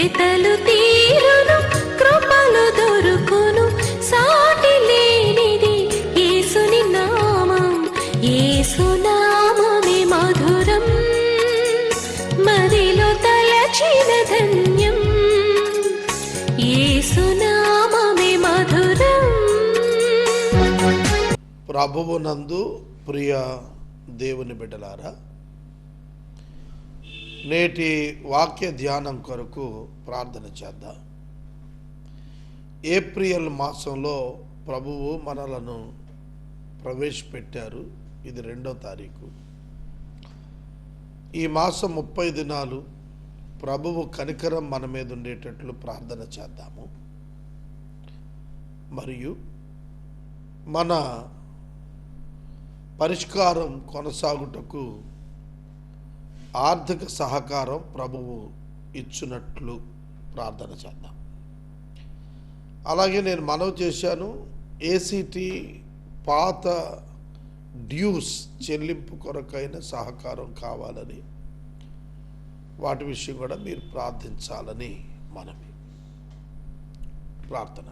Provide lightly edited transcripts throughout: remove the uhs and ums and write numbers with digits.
వెతలు తీరును, కృపలు దొరుకును, సాటి లేనిది యేసుని నామం. యేసునామమే మధురం, మదిలో తలచిన ధన్యం. యేసునామమే మధురం. ప్రభువునందు ప్రియ దేవుని బిడ్డలారా, నేటి వాక్య ధ్యానం కొరకు ప్రార్థన చేద్దాం. ఏప్రిల్ మాసంలో ప్రభువు మనలను ప్రవేశపెట్టారు. ఇది 2వ తారీఖు. ఈ మాసం 30 దినాలు ప్రభువు కనికరం మన మీద ఉండేటట్లు ప్రార్థన చేద్దాము. మరియు మన పరిష్కారం కొనసాగుటకు ఆర్థిక సహకారం ప్రభువు ఇచ్చినట్లు ప్రార్థన చేద్దాం. అలాగే నేను మనవి చేశాను, ఏసీటీ పాత డ్యూస్ చెల్లింపు కొరకైన సహకారం కావాలని, వాటి విషయం కూడా మీరు ప్రార్థించాలని మనవి. ప్రార్థన.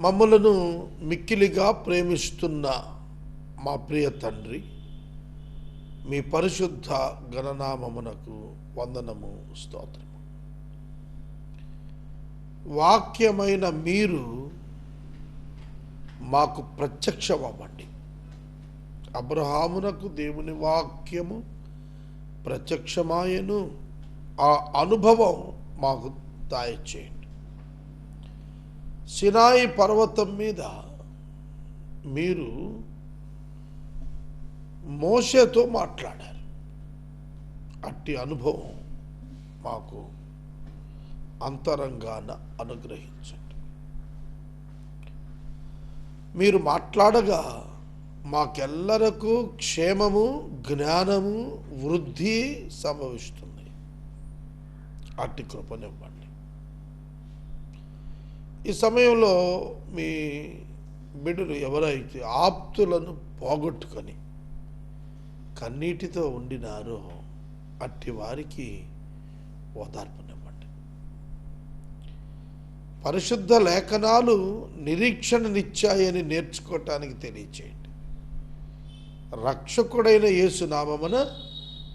మమ్మలను మిక్కిలిగా ప్రేమిస్తున్న మా ప్రియ తండ్రి, మీ పరిశుద్ధ గణనామమునకు వందనము, స్తోత్రము. వాక్యమైన మీరు మాకు ప్రత్యక్షమవ్వండి. అబ్రహామునకు దేవుని వాక్యము ప్రత్యక్షమాయను. ఆ అనుభవం మాకు దయచేయండి. సినాయి పర్వతం మీద మీరు మోషేతో మాట్లాడారు. అట్టి అనుభవం మాకు అంతరంగాన అనుగ్రహించండి. మీరు మాట్లాడగా మాకెల్లరకు క్షేమము, జ్ఞానము, వృద్ధి సంభవిస్తుంది. అట్టి కృపనివ్వండి. ఈ సమయంలో మీ బిడ్డలు ఎవరైతే ఆప్తులను పోగొట్టుకొని కన్నీటితో ఉండినారో అట్టి వారికి ఓదార్పునివ్వండి. పరిశుద్ధ లేఖనాలు నిరీక్షణనిచ్చాయని నేర్చుకోవటానికి తెలియచేయండి. రక్షకుడైన యేసు నామమున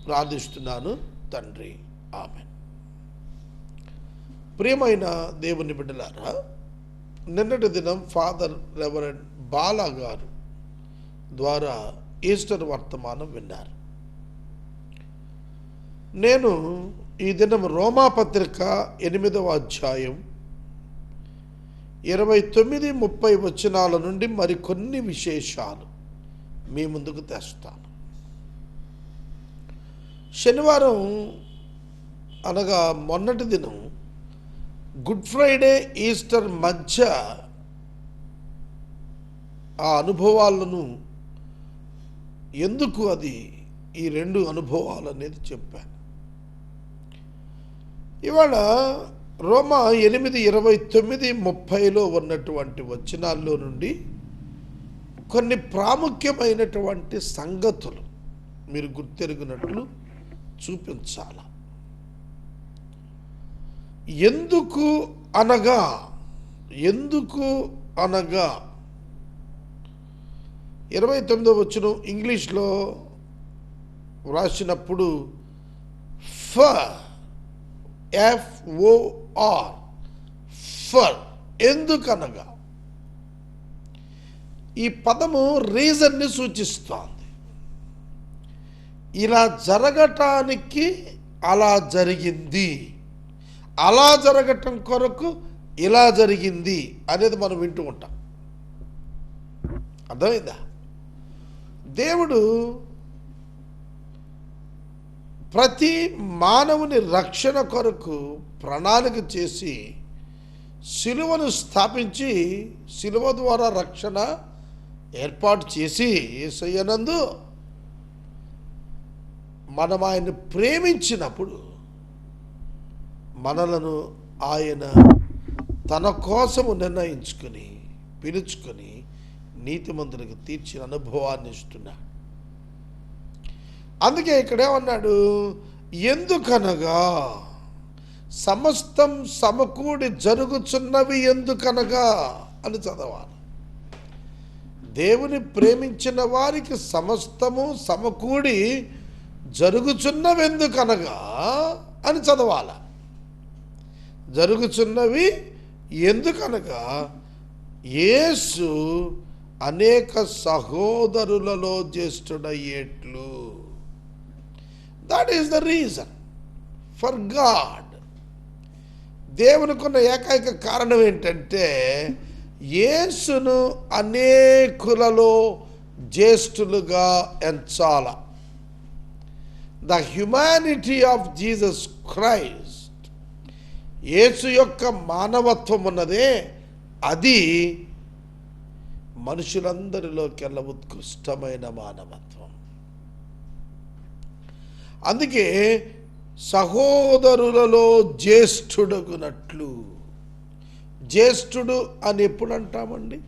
ప్రార్థిస్తున్నాను తండ్రి, ఆమేన్. ప్రియమైన దేవుని బిడ్డలారా, నిన్నటి దినం ఫాదర్ రెవరెండ్ బాలా గారు ద్వారా ఈస్టర్ వర్తమానం విన్నారు. నేను ఈ దినం రోమాపత్రిక 8వ అధ్యాయం 29-30 వచనాల నుండి మరికొన్ని విశేషాలు మీ ముందుకు తెస్తాను. శనివారం అనగా మొన్నటి దినం గుడ్ ఫ్రైడే, ఈస్టర్ మధ్య ఆ అనుభవాలను ఎందుకు అది ఈ 2 అనుభవాలు అనేది చెప్పాను. ఇవాళ రోమా 8:29-30లో ఉన్నటువంటి వచనాల్లో నుండి కొన్ని ప్రాముఖ్యమైనటువంటి సంగతులు మీరు గుర్తెరిగినట్లు చూపించాల. ఎందుకు అనగా 29వ వచనం ఇంగ్లీష్లో వ్రాసినప్పుడు ఫర్, FOR, ఫర్, ఎందుకనగా ఈ పదము రీజన్ని సూచిస్తోంది. ఇలా జరగటానికి అలా జరిగింది, అలా జరగటం కొరకు ఇలా జరిగింది అనేది మనం వింటూ ఉంటాం. అర్థమైందా? దేవుడు ప్రతి మానవుని రక్షణ కొరకు ప్రణాళిక చేసి సిలువను స్థాపించి సిలువ ద్వారా రక్షణ ఏర్పాటు చేసి యేసయ్యనందు మనం ఆయన్ని ప్రేమించినప్పుడు మనలను ఆయన తన కోసము నిర్ణయించుకొని పిలుచుకొని నీతిమంతులకు తీర్చిన అనుభవాన్ని ఇస్తున్నాడు. అందుకే ఇక్కడేమన్నాడు, ఎందుకనగా సమస్తం సమకూడి జరుగుచున్నవి ఎందుకనగా అని చదవాలి. దేవుని ప్రేమించిన వారికి సమస్తము సమకూడి జరుగుచున్నవి ఎందుకనగా అని చదవాలి. జరుగుచున్నవి ఎందుకనగా యేసు అనేక సహోదరులలో జ్యేష్ఠుడయ్యేట్లు. That is the reason for God. దేవునికున్న ఏకైక కారణం ఏంటంటే యేసును అనేకులలో జ్యేష్ఠులుగా ఎంచాల. The humanity of Jesus Christ, యేసు యొక్క మానవత్వం ఉన్నదే, అది మనుషులందరిలోకెల్లా ఉత్కృష్టమైన మానవత్వం. అందుకే సహోదరులలో జ్యేష్ఠుడగునట్లు. జ్యేష్ఠుడు అని ఎప్పుడు అంటామండి?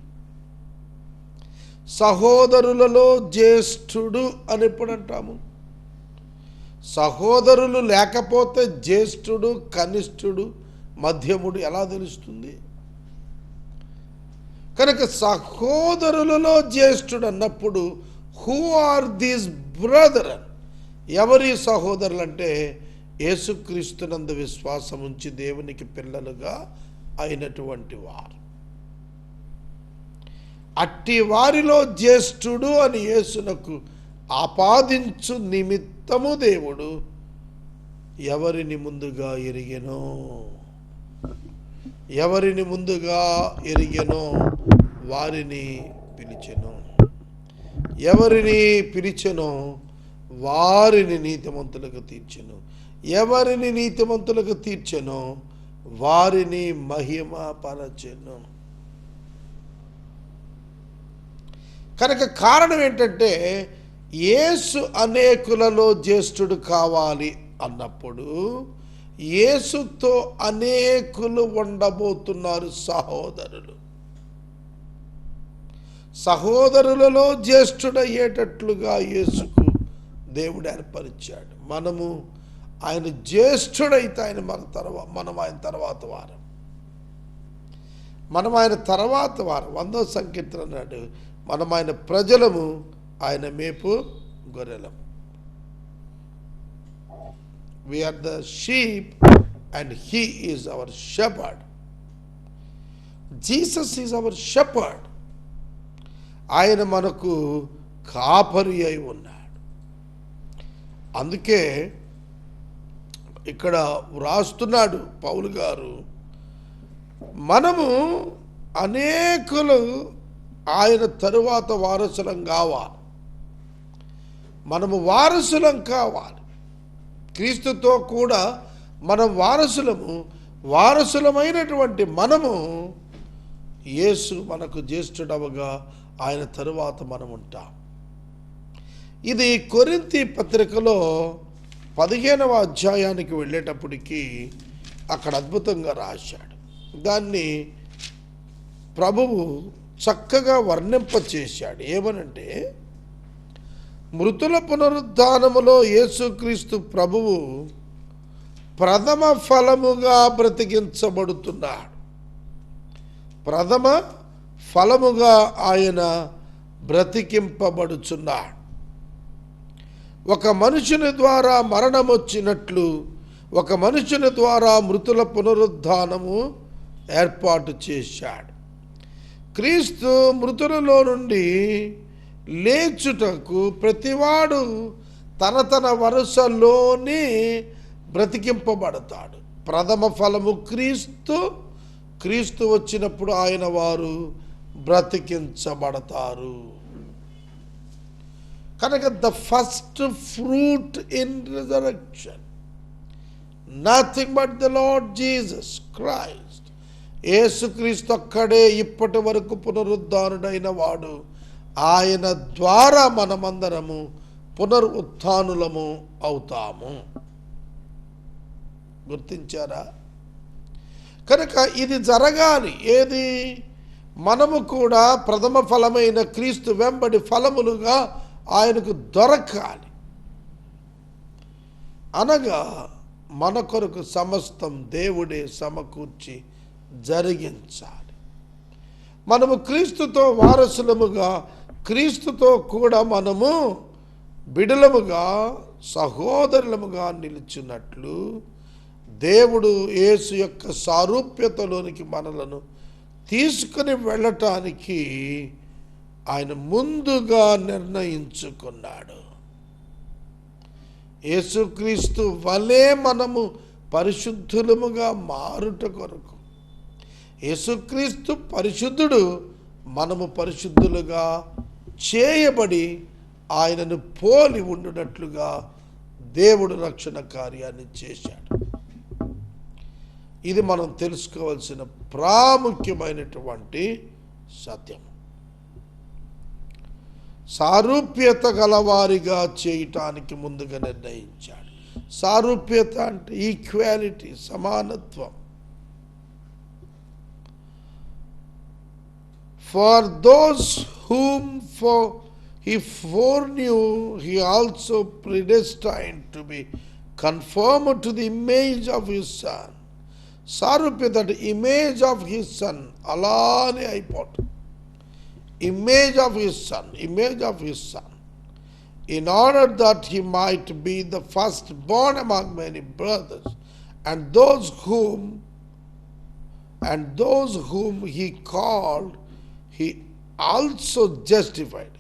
సహోదరులలో జ్యేష్ఠుడు అని ఎప్పుడు అంటాము? సహోదరులు లేకపోతే జ్యేష్ఠుడు, కనిష్ఠుడు, మధ్యముడు ఎలా తెలుస్తుంది? కనుక సహోదరులలో జ్యేష్ఠుడు అన్నప్పుడు హూ ఆర్ దీస్ బ్రదర్? ఎవరి సహోదరులు అంటే యేసుక్రీస్తునందు విశ్వాసం ఉంచి దేవునికి పిల్లలుగా అయినటువంటి వారు. అట్టి వారిలో జ్యేష్ఠుడు అని యేసునకు ఆపాదించు నిమిత్తము దేవుడు ఎవరిని ముందుగా ఎరిగెనో, ఎవరిని ముందుగా ఎరిగెనో వారిని పిలిచెను. ఎవరిని పిలిచెనో వారిని నీతిమంతులకు తీర్చెను. ఎవరిని నీతిమంతులకు తీర్చెనో వారిని మహిమపరచెను. కనుక కారణం ఏంటంటే యేసు అనేకులలో జ్యేష్ఠుడు కావాలి అన్నప్పుడు యేసుతో అనేకులు ఉండబోతున్నారు సహోదరులు. సహోదరులలో జ్యేష్ఠుడయ్యేటట్లుగా యేసుకు దేవుడు ఏర్పరిచాడు. మనము ఆయన జ్యేష్ఠుడైతే ఆయన మనం ఆయన తర్వాత వారం. మనం ఆయన తర్వాత వారం. 100వ సంకీర్తన అన్నాడు, మనం ఆయన ప్రజలము, ఆయన మేపు గొర్రెలము. We are the sheep and he is our shepherd. Jesus is our shepherd. ఆయన మనకు కాపరి అయి ఉన్నాడు. అందుకే ఇక్కడ వ్రాస్తున్నాడు పౌలు గారు, మనము అనేకులు ఆయన తరువాత వారసులం కావాలి. మనము వారసులం కావాలి. క్రీస్తుతో కూడా మనం వారసులము. వారసులమైనటువంటి మనము యేసు మనకు జ్యేష్ఠుడవగా ఆయన తరువాత మనం ఉంటాం. ఇది కొరింథీ పత్రికలో 15వ అధ్యాయానికి వెళ్ళేటప్పటికి అక్కడ అద్భుతంగా రాశాడు. దాన్ని ప్రభువు చక్కగా వర్ణింపచేశాడు. ఏమనంటే, మృతుల పునరుద్ధానములో యేసుక్రీస్తు ప్రభువు ప్రథమ ఫలముగా బ్రతికించబడుతున్నాడు. ప్రథమ ఫలముగా ఆయన బ్రతికింపబడుచున్నాడు. ఒక మనుషుని ద్వారా మరణం వచ్చినట్లు ఒక మనుషుని ద్వారా మృతుల పునరుద్ధానము ఏర్పాటు చేశాడు. క్రీస్తు మృతులలో నుండి లేచుటకు ప్రతివాడు తన తన వరుసలోనే బ్రతికింపబడతాడు. ప్రథమ ఫలము క్రీస్తు. క్రీస్తు వచ్చినప్పుడు ఆయన వారు బ్రతికించబడతారు. కనుక the first fruit in resurrection nothing but the lord Jesus Christ. యేసుక్రీస్తు ఒక్కడే ఇప్పటి వరకు పునరుద్ధానుడైన వాడు. ఆయన ద్వారా మనమందరము పునరుత్థానులము అవుతాము. గుర్తించారా? కనుక ఇది జరగాలి. ఏది? మనము కూడా ప్రథమ ఫలమైన క్రీస్తు వెంబడి ఫలములుగా ఆయనకు దొరకాలి. అనగా మన కొరకు సమస్తం దేవుడే సమకూర్చి జరిగించాలి. మనము క్రీస్తుతో వారసులముగా, క్రీస్తుతో కూడా మనము బిడలముగా, సహోదరులముగా నిలిచినట్లు దేవుడు యేసు యొక్క సారూప్యతలోనికి మనలను తీసుకుని వెళ్ళటానికి ఆయన ముందుగా నిర్ణయించుకున్నాడు. యేసుక్రీస్తు వలె మనము పరిశుద్ధులముగా మారుట కొరకు, యేసుక్రీస్తు పరిశుద్ధుడు, మనము పరిశుద్ధులుగా చేయబడి ఆయనను పోలి ఉండునట్లుగా దేవుడు రక్షణ కార్యాన్ని చేశాడు. ఇది మనం తెలుసుకోవాల్సిన ప్రాముఖ్యమైనటువంటి సత్యం. సారూప్యత గలవారిగా చేయటానికి ముందుగా నిర్ణయించాడు. సారూప్యత అంటే ఈక్వాలిటీ, సమానత్వం. For those whom he foreknew, he also predestined to be conformed to the image of his son. సారూప్యత అంటే ఇమేజ్ ఆఫ్ హిస్ సన్, అలానే అయిపోతుంది. Image of his son, image of his son, in order that he might be the firstborn among many brothers, and those whom he called he also justified,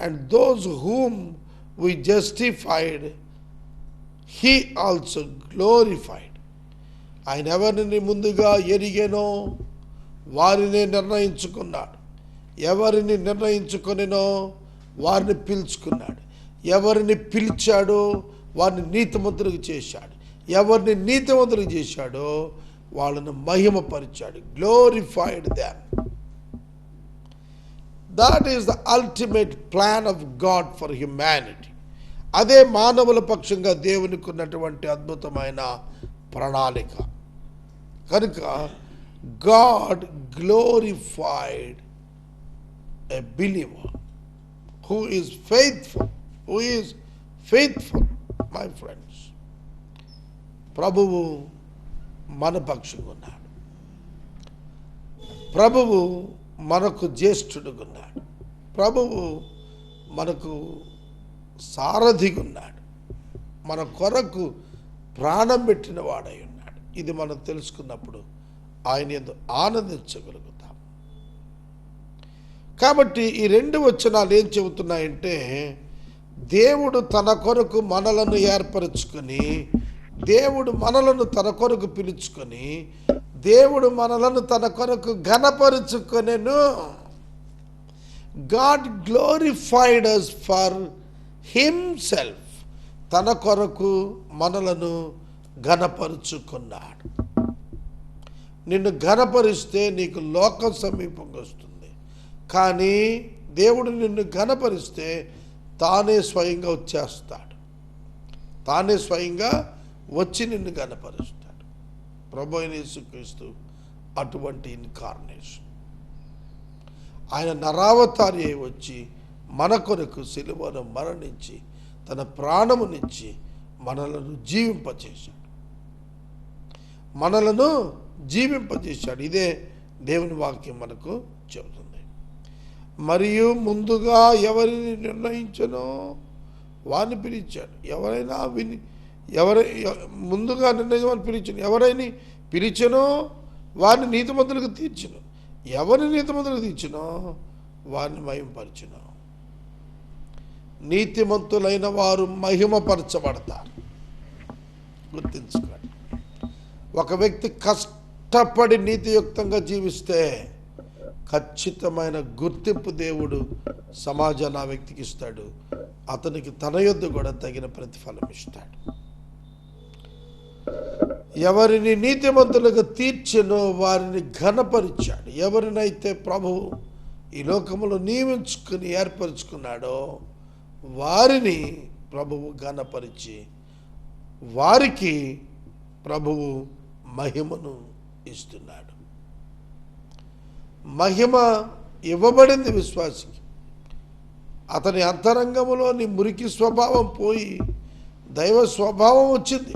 and those whom we justified he also glorified. ఆయన ఎవరిని ముందుగా ఎరిగేనో వారిని నిర్ణయించుకున్నాడు. ఎవరిని నిర్ణయించుకొనినో వారిని పిలుచుకున్నాడు. ఎవరిని పిలిచాడో వారిని నీతిమంతులకు చేశాడు. ఎవరిని నీతిమంతులకు చేశాడో వాళ్ళను మహిమపరిచాడు. Glorified them. That is the ultimate plan of God for humanity. అదే మానవుల పక్షంగా దేవునికి ఉన్నటువంటి అద్భుతమైన ప్రణాళిక. కనుక God glorified a believer who is faithful, my friends. ప్రభువు మన పక్షంగా ఉన్నాడు. ప్రభువు మనకు జ్యేష్ఠుడుగా ఉన్నాడు. ప్రభువు మనకు సారథిగా ఉన్నాడు. మన కొరకు ప్రాణం పెట్టిన వాడై ఉన్నాడు. ఇది మనం తెలుసుకున్నప్పుడు ఆయన యందు ఆనందించగలుగుతాం. కాబట్టి ఈ రెండు వచనాలు ఏం చెబుతున్నాయంటే, దేవుడు తన కొరకు మనలను ఏర్పరచుకొని, దేవుడు మనలను తన కొరకు పిలుచుకొని, దేవుడు మనలను తన కొరకు ఘనపరుచుకొనెను. God glorified us for himself. తన కొరకు మనలను ఘనపరుచుకున్నాడు. నిన్ను ఘనపరిస్తే నీకు లోకం సమీపంగా వస్తుంది. కానీ దేవుడు నిన్ను ఘనపరిస్తే తానే స్వయంగా వచ్చేస్తాడు. తానే స్వయంగా వచ్చి నిన్ను ఘనపరుస్తాడు. ప్రభువైన యేసుక్రీస్తు అటువంటి ఇన్కార్నేషన్. ఆయన నరావతారి అయి వచ్చి మన కొరకు సిలువను మరణించి తన ప్రాణమునిచ్చి మనలను జీవింపజేశాడు. ఇదే దేవుని వాక్యం మనకు చెబుతుంది. మరియు ముందుగా ఎవరిని నిర్ణయించనో వారిని పిలిచాడు. ముందుగా నిర్ణయించమని పిలిచాను. ఎవరైనా పిలిచనో వారిని నీతిమంతులకు తీర్చును. ఎవరిని నీతిమంతులకు తీర్చునో వారిని మహిమపరచును. నీతిమంతులైన వారు మహిమపరచబడతారు. గుర్తించుకోండి. ఒక వ్యక్తి కష్టపడి నీతియుక్తంగా జీవిస్తే ఖచ్చితమైన గుర్తింపు దేవుడు సమాజాన్ని ఆ వ్యక్తికి ఇస్తాడు. అతనికి తన యొద్ద కూడా తగిన ప్రతిఫలం ఇస్తాడు. ఎవరిని నీతిమంతులుగా తీర్చెనో వారిని ఘనపరిచాడు. ఎవరినైతే ప్రభువు ఈ లోకములో నియమించుకుని ఏర్పరచుకున్నాడో వారిని ప్రభువు ఘనపరిచి వారికి ప్రభువు మహిమను ఇస్తున్నాడు. మహిమ ఇవ్వబడింది విశ్వాసికి. అతని అంతరంగములోని మురికి స్వభావం పోయి దైవ స్వభావం వచ్చింది.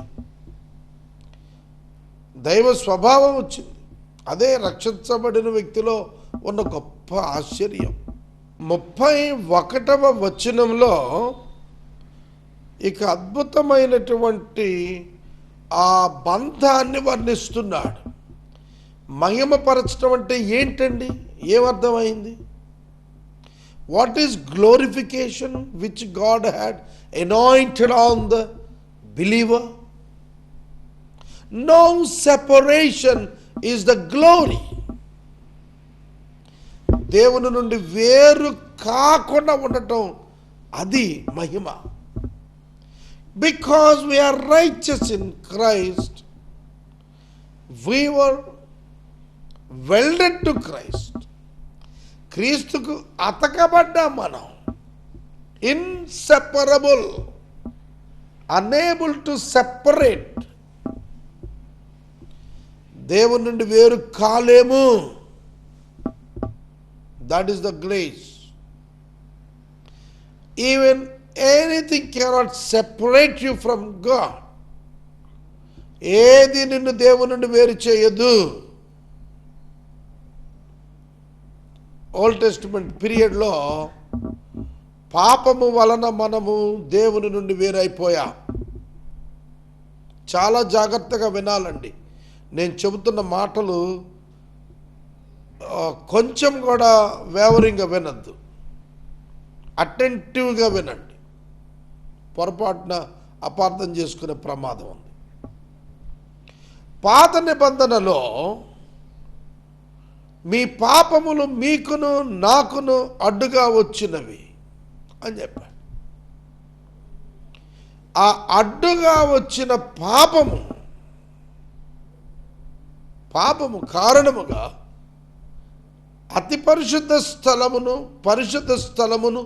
దైవ స్వభావం వచ్చింది. అదే రక్షించబడిన వ్యక్తిలో ఉన్న గొప్ప ఆశ్చర్యం. 31వ వచనంలో ఇక అద్భుతమైనటువంటి ఆ బంధాన్ని వర్ణిస్తున్నాడు. మహిమపరచడం అంటే ఏంటండి? ఏమర్థమైంది? What is glorification which God had anointed on the believer? No separation is the glory. దేవుని నుండి వేరు కాకుండా ఉండటం అది మహిమ. Because we are righteous in Christ, we were welded to Christ. క్రీస్తుకు అతకబడ్డాం మనం. Inseparable, unable to separate. దేవుని నుండి వేరు కాలేము. That is the grace. Even anything cannot separate you from God. ఏది నిన్ను దేవుని నుండి వేరు చేయదు. ఓల్డ్ టెస్టిమెంట్ పీరియడ్లో పాపము వలన మనము దేవుని నుండి వేరైపోయాం. చాలా జాగ్రత్తగా వినాలండి. నేను చెబుతున్న మాటలు కొంచెం కూడా వేవరింగ్గా వినద్దు, అటెంటివ్గా వినండి. పొరపాటున అపార్థం చేసుకునే ప్రమాదం ఉంది. పాత నిబంధనలో మీ పాపములు మీకును నాకును అడ్డుగా వచ్చినవి అని చెప్పాడు. ఆ అడ్డుగా వచ్చిన పాపము కారణముగా అతి పరిశుద్ధ స్థలమును పరిశుద్ధ స్థలమును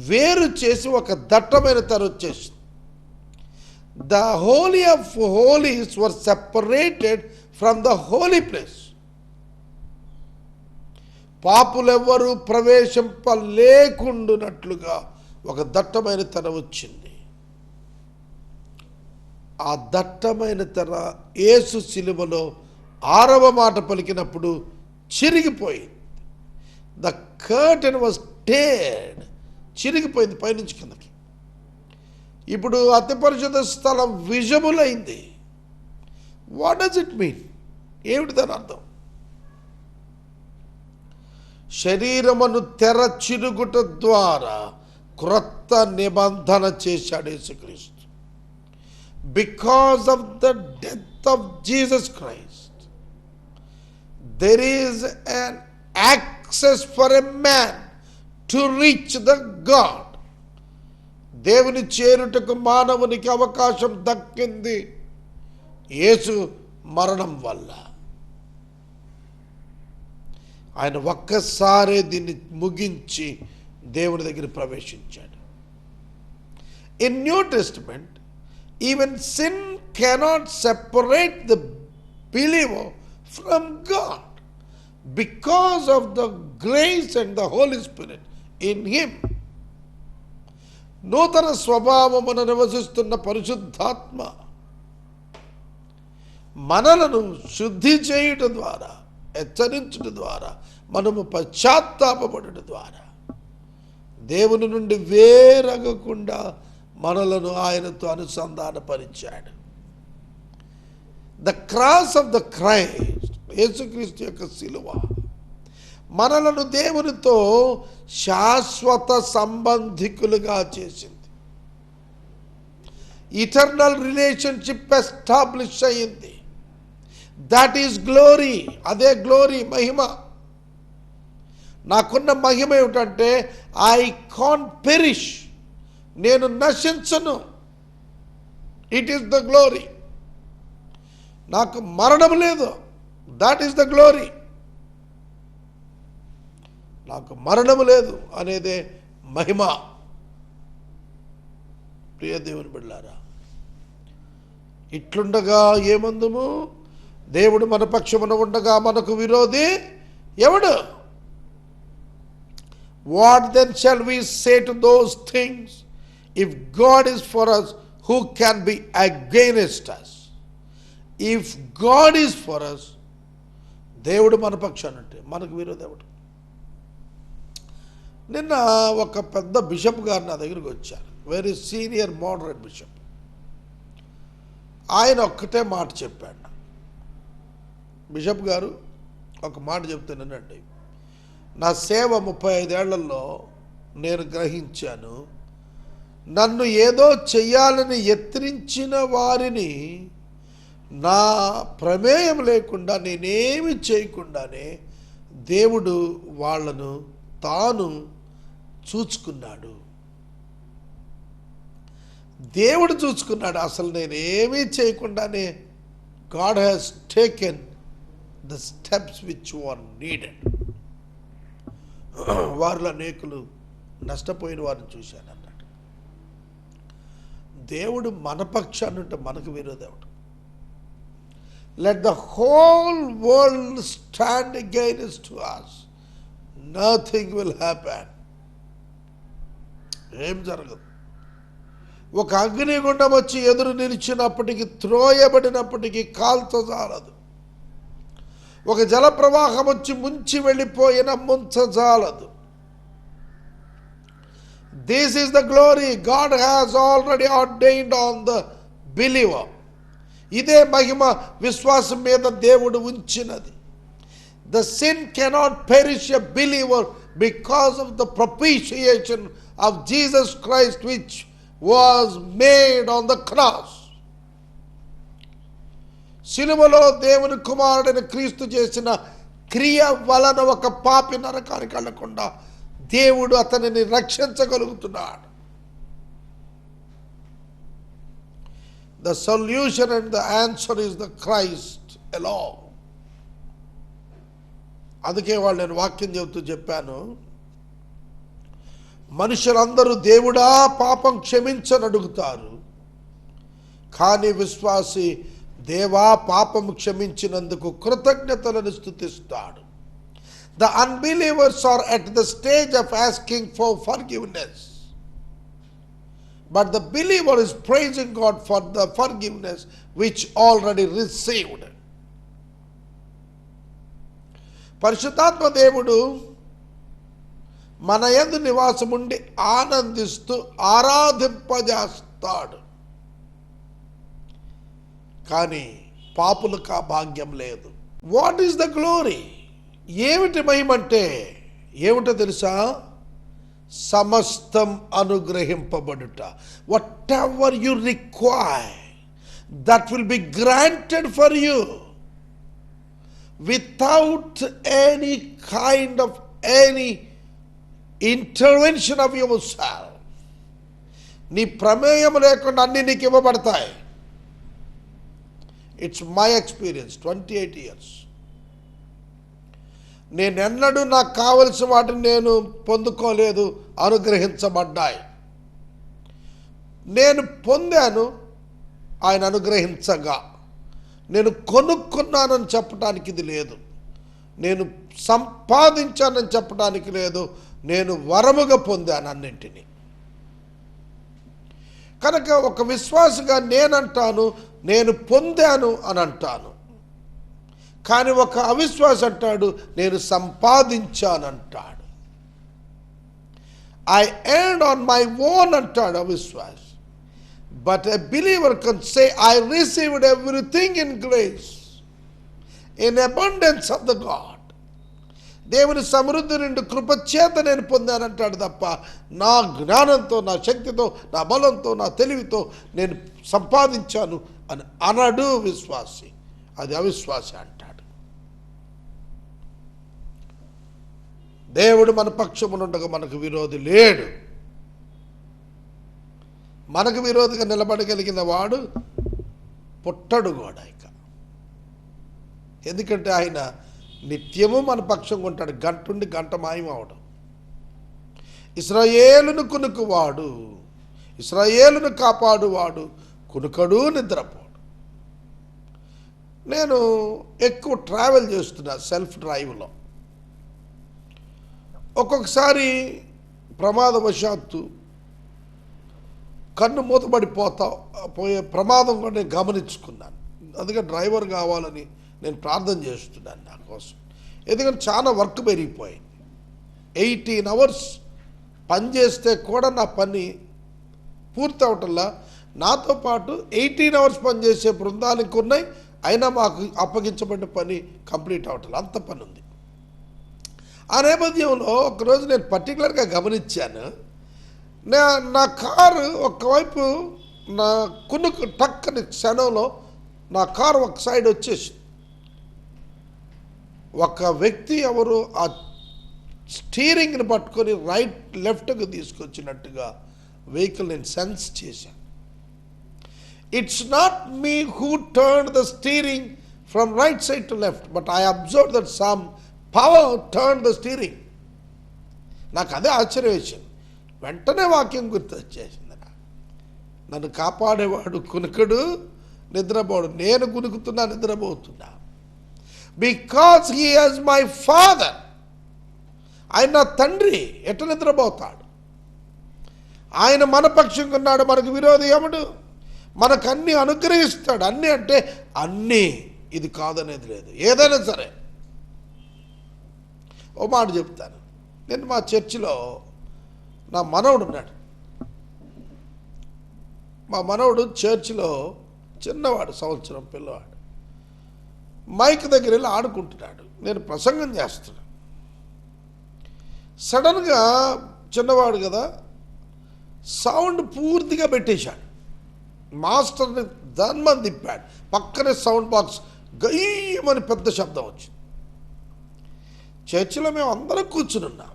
వేరు చేసి ఒక దట్టమైన తెర వచ్చేసింది. The holy of holies were separated from the holy place. పాపులెవ్వరూ ప్రవేశింపలేకుండునట్లుగా ఒక దట్టమైన తెర వచ్చింది. ఆ దట్టమైన తెర యేసు శిలువలో 6వ మాట పలికినప్పుడు చిరిగిపోయింది. The curtain was teared. చిరిగిపోయింది పైనుంచి కిందకి. ఇప్పుడు అతి పరిశుద్ధ స్థలం విజబుల్ అయింది. What does it mean? ఏమిటి దాని అర్థం? శరీరమును తెర చిరుగుట ద్వారా క్రొత్త నిబంధన చేశాడు యేసుక్రీస్తు. Because of the death of Jesus Christ, there is an access for a man to reach the God. దేవుని చేరుటకు మానవునికి అవకాశం దక్కింది యేసు మరణం వల్ల. ఆయన ఒక్కసారే దీన్ని ముగించి దేవుని దగ్గర ప్రవేశించాడు. In new testament even sin cannot separate the believer from God because of the grace and the Holy Spirit in him. నూతన స్వభావమున నివసిస్తున్న పరిశుద్ధాత్మ మనలను శుద్ధి చేయుట ద్వారా, హెచ్చరించుట ద్వారా, మనము పశ్చాత్తాపపడుట ద్వారా దేవుని నుండి వేరగకుండా మనలను ఆయనతో అనుసంధానపరిచాడు. The cross of the Christ, యేసుక్రీస్తు యొక్క శిలువ మనలను దేవునితో శాశ్వత సంబంధికులుగా చేసింది. ఇటర్నల్ రిలేషన్షిప్ ఎస్టాబ్లిష్ అయ్యింది. That is glory. అదే గ్లోరీ, మహిమ. నాకున్న మహిమ ఏమిటంటే ఐ కాంట్ పెరిష్. నేను నశించను. It is the glory. నాకు మరణం లేదు. That is the glory. నాకు మరణము లేదు అనేదే మహిమ. ప్రియ దేవుని బిడ్డలారా, ఇట్లుండగా ఏమందుము? దేవుడు మన పక్షమున ఉండగా మనకు విరోధి ఎవడు? What then shall we say to those things? If God is for us, who can be against us? If God is for us, దేవుడు మన పక్షాన ఉంటే మనకు విరోధేవుడు. నిన్న ఒక పెద్ద బిషప్ గారు నా దగ్గరికి వచ్చారు, వెరీ సీనియర్ మోడరేట్ బిషప్. ఆయన ఒక్కటే మాట చెప్పాడు. బిషప్ గారు ఒక మాట చెప్తానండి, నా సేవ 35 ఏళ్లలో నేను గ్రహించాను, నన్ను ఏదో చెయ్యాలని యత్నించిన వారిని నా ప్రమేయం లేకుండా నేనేమి చేయకుండానే దేవుడు వాళ్ళను తాను చూచుకున్నాడు. దేవుడు చూచుకున్నాడు. అసలు నేనేమీ చేయకుండానే God has taken the steps which were needed. వారిలో అనేకులు నష్టపోయిన వారిని చూశాను అన్నాడు. దేవుడు మన పక్షాన్ని ఉంటే మనకు విరోధేవుడు. Let the whole world stand against us, nothing will happen. ఏం జరగదు. ఒక అగ్నిగుండం వచ్చి ఎదురు నిలిచినప్పటికీ, త్రోయబడినప్పటికీ కాల్చజాలదు. ఒక జలప్రవాహం వచ్చి ముంచి వెళ్ళిపోయిన ముంచజాలదు. This is the glory God has already ordained on the believer. ఇదే మహిమ విశ్వాసం మీద దేవుడు ఉంచినది. The sin cannot perish a believer because of the propitiation of Jesus Christ which was made on the cross. శిలువలో దేవుని కుమారుడైన క్రీస్తు చేసిన క్రియ వలన ఒక పాపి నరకానికి వెళ్ళకుండా దేవుడు అతనిని రక్షించగలుగుతున్నాడు. The solution and the answer is the Christ alone. అందుకే వాళ్ళు నేను వాక్యం చెబుతూ చెప్పాను, మనుషులందరూ దేవుడా పాపం క్షమించని అడుగుతారు, కానీ విశ్వాసి దేవా పాపం క్షమించినందుకు కృతజ్ఞతలను స్తుతిస్తాడు. The unbelievers are at the stage of asking for forgiveness, but the believer is praising God for the forgiveness which already received. పరిశుద్ధాత్మ దేవుడు మన యందు నివాసముండి ఆనందిస్తూ ఆరాధింపజేస్తాడు. కానీ పాపులకు ఆ భాగ్యం లేదు. What is the glory? ఏమిటి మహిమంటే ఏమిటో తెలుసా? సమస్తం అనుగ్రహింపబడుట. Whatever you require, that will be granted for you without any kind of any intervention of yourself. నీ ప్రమేయం లేకుండా అన్ని నీకు ఇవ్వబడతాయి. It's my experience, 28 years. నేనెన్నడూ నాకు కావలసిన వాటిని నేను పొందుకోలేదు, అనుగ్రహించబడ్డాయి. నేను పొందాను ఆయన అనుగ్రహించగా. నేను కొనుక్కున్నానని చెప్పడానికి ఇది లేదు, నేను సంపాదించానని చెప్పడానికి లేదు, నేను వరముగా పొందాను అన్నింటినీ. కనుక ఒక విశ్వాసిగా నేనంటాను నేను పొందాను అని అంటాను, కానీ ఒక అవిశ్వాసి అంటాడు నేను సంపాదించానంటాడు. I earned on my own అంటాడు అవిశ్వాసి. But a believer can say, I received everything in grace, in abundance of the God. దేవుని సమృద్ధి నుండి కృపచేత నేను పొందానంటాడు తప్ప నా జ్ఞానంతో, నా శక్తితో, నా బలంతో, నా తెలివితో నేను సంపాదించాను అని అనడు విశ్వాసి. అది అవిశ్వాసి అంటాడు. దేవుడు మన పక్షమునుండగా మనకు విరోధి లేడు. మనకు విరోధిగా నిలబడగలిగిన వాడు పుట్టడు కూడా ఇక. ఎందుకంటే ఆయన నిత్యము మన పక్షంగా ఉంటాడు. గంటుండి గంట మాయం అవడం. ఇశ్రాయేలును కునుకువాడు, ఇశ్రాయేలును కాపాడువాడు కునుకడు నిద్రపోడు. నేను ఎక్కువ ట్రావెల్ చేస్తున్నా సెల్ఫ్ డ్రైవ్లో. ఒక్కొక్కసారి ప్రమాదవశాత్తు కన్ను మూతబడిపోయే ప్రమాదం కూడా నేను గమనించుకున్నాను. అందుకే డ్రైవర్ కావాలని నేను ప్రార్థన చేస్తున్నాను నా కోసం. ఎందుకంటే చాలా వర్క్ పెరిగిపోయింది. 18 hours పని చేస్తే కూడా నా పని పూర్తి అవటంలా, నాతో పాటు 18 hours పనిచేసే బృందానికి ఉన్నాయి, అయినా మాకు అప్పగించబడిన పని కంప్లీట్ అవటం అంత పని ఉంది. ఆ నేపథ్యంలో ఒకరోజు నేను పర్టికులర్గా గమనించాను, నా కారు ఒకవైపు నా కునుకు టక్కని క్షణంలో నా కారు ఒక సైడ్ వచ్చేసి, ఒక వ్యక్తి ఎవరు ఆ స్టీరింగ్ని పట్టుకొని రైట్ లెఫ్ట్కి తీసుకొచ్చినట్టుగా వెహికల్ నేను సెన్స్ చేశాను. It's not me who turn the steering from right side to left, but I observe that some power turn the steering. నాకు అదే ఆశ్చర్యం వేసింది. వెంటనే వాక్యం గుర్తు వచ్చేసింది. నన్ను కాపాడేవాడు కునుకడు, నిద్రపోడు. నేను కునుకుతున్నా, నిద్రపోతున్నా. Because he has my father. ఆయన నా తండ్రి, ఎట్ట నిద్రపోతాడు? ఆయన మన పక్షంగా ఉన్నాడు, మనకు విరోధి ఎవడు? మనకు అన్నీ అనుగ్రహిస్తాడు. అన్నీ అంటే అన్నీ, ఇది కాదనేది లేదు. ఏదైనా సరే ఓ మాట చెప్తాను. నేను మా చర్చిలో నా మనవడు ఉన్నాడు. మా మనవడు చర్చిలో చిన్నవాడు, సంవత్సరం పిల్లవాడు. మైక్ దగ్గర వెళ్ళి ఆడుకుంటున్నాడు, నేను ప్రసంగం చేస్తున్నాను. సడన్గా చిన్నవాడు కదా, సౌండ్ పూర్తిగా పెట్టేశాడు. మాస్టర్ని ధన్మని తిప్పాడు. పక్కనే సౌండ్ బాక్స్ గయ్యమని పెద్ద శబ్దం వచ్చింది. చర్చిలో మేము అందరం కూర్చుని ఉన్నాం.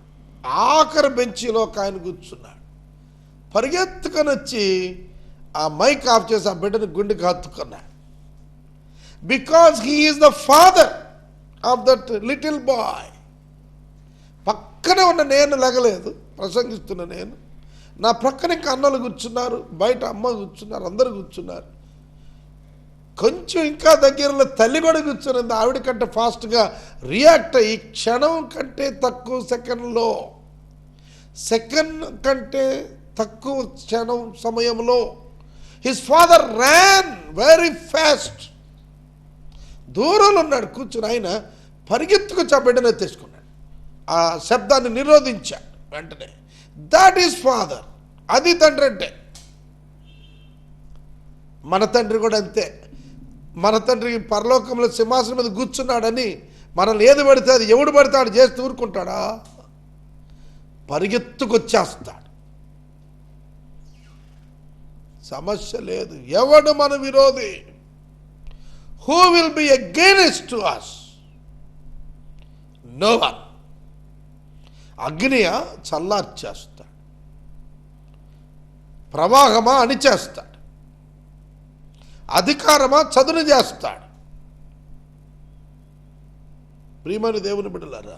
ఆఖరి బెంచీలో ఒక ఆయన కూర్చున్నాడు. పరిగెత్తుకొని వచ్చి ఆ మైక్ ఆఫ్ చేసి ఆ బిడ్డని గుండెకి హత్తుకున్నాడు. Because he is the father of that little boy. పక్కనే ఉన్న నేను లెగలేదు, ప్రసంగిస్తున్న నేను. నా ప్రక్కన ఇంకా అన్నలు కూర్చున్నారు, బయట అమ్మ కూర్చున్నారు, అందరు కూర్చున్నారు. కొంచెం ఇంకా దగ్గరలో తల్లి కూడా కూర్చున్నది. ఆవిడ కంటే ఫాస్ట్గా రియాక్ట్ అయ్యి క్షణం కంటే తక్కువ సెకండ్ కంటే తక్కువ క్షణం సమయంలో his father ran very fast. దూరంలో ఉన్నాడు కూర్చుని. ఆయన పరిగెత్తుకొచ్చి ఆ బిడ్డను ఎత్తేసుకున్నాడు. ఆ శబ్దాన్ని నిరోధించాడు వెంటనే. That is father. అది తండ్రి అంటే. మన తండ్రి కూడా అంతే. మన తండ్రి పరలోకంలో సింహాసనం మీద కూర్చున్నాడని మనల్ని ఏది పడితే అది ఎవడు పడితే చేస్తూ ఊరుకుంటాడా? పరిగెత్తుకొచ్చేస్తాడు. సమస్య లేదు. ఎవడు మన విరోధి? Who will be against to us? No one. అగ్నియా చల్లార్చేస్తాడు, ప్రవాహమా అణిచేస్తాడు, అధికారమా చదును చేస్తాడు. ప్రియమైన దేవుని బిడ్డలారా,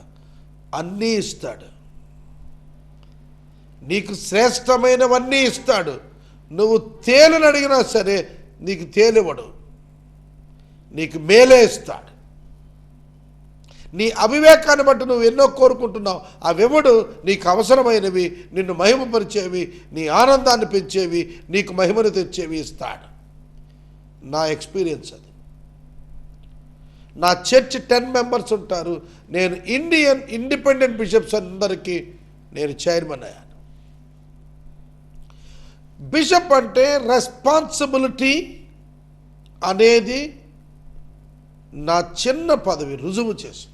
అన్నీ ఇస్తాడు. నీకు శ్రేష్టమైనవన్నీ ఇస్తాడు. నువ్వు తేలుని అడిగినా సరే నీకు తేలివడు, నీకు మేలే ఇస్తాడు. నీ అవివేకాన్ని బట్టి నువ్వు ఎన్నో కోరుకుంటున్నావు. అవివడు నీకు అవసరమైనవి, నిన్ను మహిమపరిచేవి, నీ ఆనందాన్ని పెంచేవి, నీకు మహిమను తెచ్చేవి ఇస్తాడు. నా ఎక్స్పీరియన్స్ అది. నా చర్చ్ 10 members ఉంటారు. నేను ఇండియన్ ఇండిపెండెంట్ బిషప్స్ అందరికీ నేను చైర్మన్ అయ్యాను. బిషప్ అంటే రెస్పాన్సిబిలిటీ అనేది నా చిన్న పదవి రుజువు చేసి.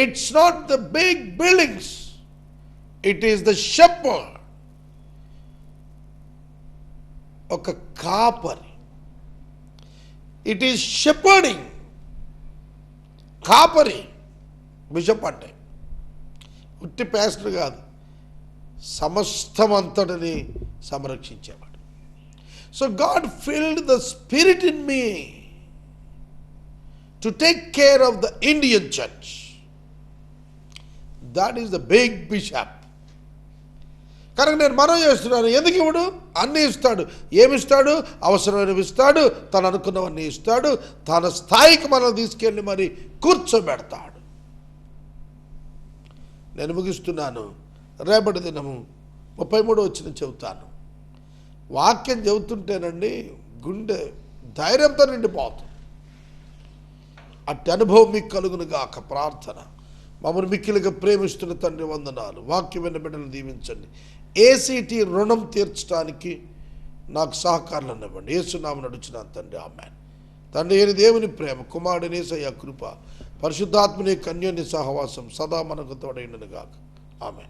It's not the big buildings, it is the shepherd. ఒక కాపరి. It is shepherding. కాపరి బిషప్ అంటే ఉట్టి ప్యాస్టర్ కాదు, సమస్తమంతటిని సంరక్షించేవాడు. So God filled the spirit in me to take care of the Indian church. That is the big bishop. కనుక నేను మనం చేస్తున్నాను. ఎందుకు ఇవ్వడు? అన్నీ ఇస్తాడు. ఏమిస్తాడు? అవసరమైనవి ఇస్తాడు, తను అనుకున్నవన్నీ ఇస్తాడు, తన స్థాయికి మనం తీసుకెళ్ళి మరి కూర్చోబెడతాడు. నేను ముగిస్తున్నాను. రేపటి దినము 33వ వచనం చెబుతాను. వాక్యం చెబుతుంటేనండి గుండె ధైర్యంతో నిండిపోతాం. అట్టి అనుభవం మీకు కలుగును గాక. ప్రార్థన. మమ్మల్ని మిక్కిలిగా ప్రేమిస్తున్న తండ్రి వందనాలు. వాక్యం విన్న బిడ్డలు దీవించండి. ఏసీటీ రుణం తీర్చడానికి నాకు సహకారాలను ఇవ్వండి. యేసునామమున నడుచున్నాను తండ్రి. ఆమేన్. తండ్రి అయిన దేవుని ప్రేమ, కుమారుని యేసయ్య కృప, పరిశుద్ధాత్మని కన్యోని సహవాసం సదా మనకు తోడైనను గాక. ఆమేన్.